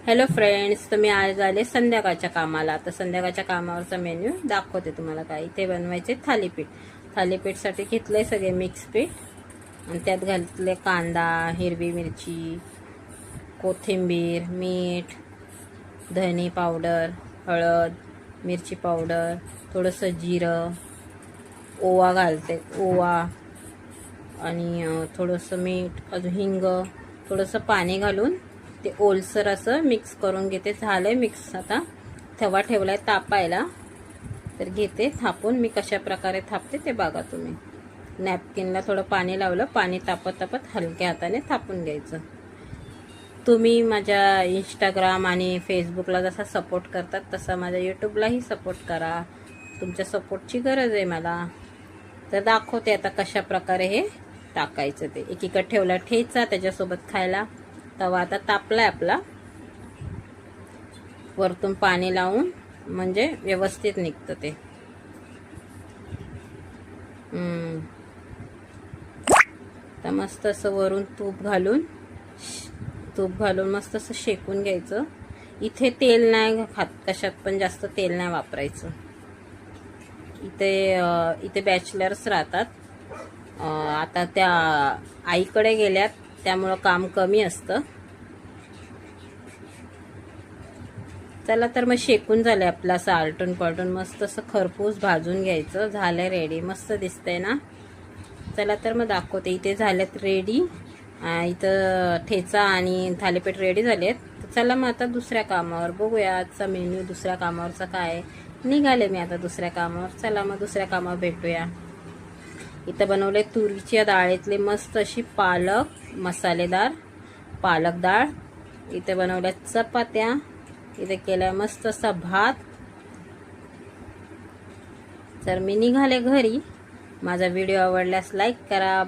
Hello friends, तर मी आज आले संध्याकाळच्या कामाला. तर संध्याकाळच्या कामावरचा मेन्यू दाखवते तुम्हाला. काय इथे बनवायचे थालीपीठ. थालीपीठसाठी घेतले सगळे मिक्स पीठ आणि त्यात घातले कांदा, हिरवी मिरची, कोथिंबीर, मीठ, धने पावडर, हळद, मिरची पावडर, थोडंसं जिरं, ओवा घालते, ओवा आणि थोडंसं मीठ, अजून हिंग, थोडंसं पाणी घालून ते ओलसर असं मिक्स करून घेते. झालंय मिक्स. आता तवा ठेवलाय तापायला, तर घेते थापून. मी कशा प्रकारे थापते ते बघा तुम्ही. नॅपकिनला थोडं पाणी लावलं, पाणी तापत तापत हलक्या हाताने थापून घ्यायचं. तुम्ही माझ्या इंस्टाग्राम आणि फेसबुकला जसा सपोर्ट करतात तसा माझ्या यूट्यूबलाही सपोर्ट करा. तुमच्या सपोर्टची गरज आहे मला. तर दाखवते आता कशा प्रकारे हे टाकायचं ते. एकीकडे ठेवला ठेचा त्याच्यासोबत खायला. तवा आता तापलाय आपला. वरतून पाणी लावून म्हणजे व्यवस्थित निघतं ते. तर मस्त असं वरून तूप घालून मस्त असं शेकून घ्यायचं. इथे तेल नाही खात, कशात पण जास्त तेल नाही वापरायचं. इथे बॅचलर्स राहतात. आता त्या आईकडे गेल्यात, त्यामुळं काम कमी असतं. चला तर मग शेकून झालं आपलं. असं आलटून पलटून मस्त असं खरपूस भाजून घ्यायचं. झालं रेडी. मस्त दिसतंय ना. चला तर मग दाखवते. इथे झालेत रेडी. इथं ठेचा आणि थालीपीठ रेडी झालेत. चला मग आता दुसऱ्या कामावर बघूया. आजचा मेन्यू दुसऱ्या कामावरचा काय आहे. निघाले मी आता दुसऱ्या कामावर. चला मग दुसऱ्या कामावर भेटूया. इथं बनवले तुरीच्या डाळीतले मस्त अशी मसालेदार पालक डाळ. इथे बनवल्या चपात्या. इथे केलाय मस्त असा भात. तर मी निघाले घरी. माझा व्हिडिओ आवडल्यास लाईक करा.